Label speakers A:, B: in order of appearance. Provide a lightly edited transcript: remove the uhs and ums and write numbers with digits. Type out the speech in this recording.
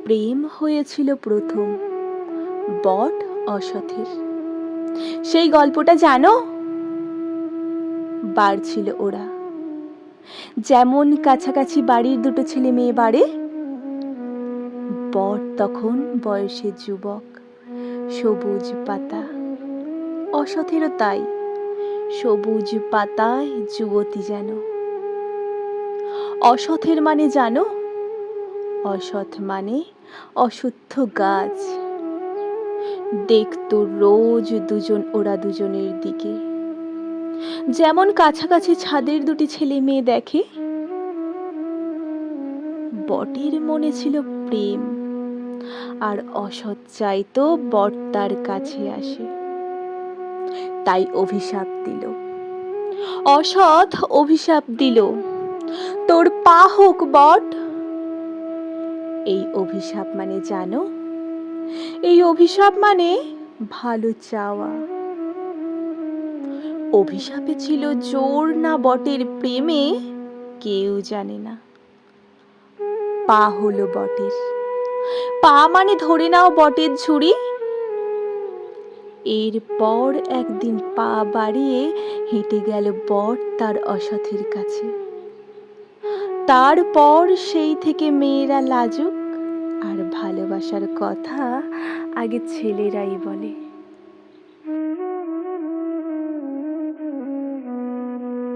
A: প্রেম হয়েছিল প্রথম বট অসথের। সেই গল্পটা জানো? বাড়ছিল ওরা, যেমন কাছাকাছি বাড়ির দুটো ছেলে মেয়ে বাড়ে, বট তখন বয়সে যুবক, সবুজ পাতা। অসথেরও তাই, সবুজ পাতায় যুবতী যেন। অসথের মানে জানো? অসৎ মানে অশুদ্ধ গাছ। দেখতো রোজ দুজন ওরা দুজনের দিকে, যেমন কাছাকাছি ছাদের দুটি ছেলে মেয়ে দেখে। বটের মনে ছিল প্রেম, আর অসৎ চাইতো বট তার কাছে আসে। তাই অভিশাপ দিল, অসৎ অভিশাপ দিল, তোর পা হোক বট। এই অভিশাপ মানে জানো? এই অভিশাপ মানে ভালো চাওয়া। অভিশাপে ছিল জোর না বটের প্রেমে কেউ জানে না। পা হলো বটের, পা মানে ধরে নাও বটের ঝুড়ি। এরপর একদিন পা বাড়িয়ে হেঁটে গেল বট তার অসথের কাছে। তারপর সেই থেকে মেয়েরা লাজুক, আর ভালোবাসার কথা আগে ছেলেরাই বলে।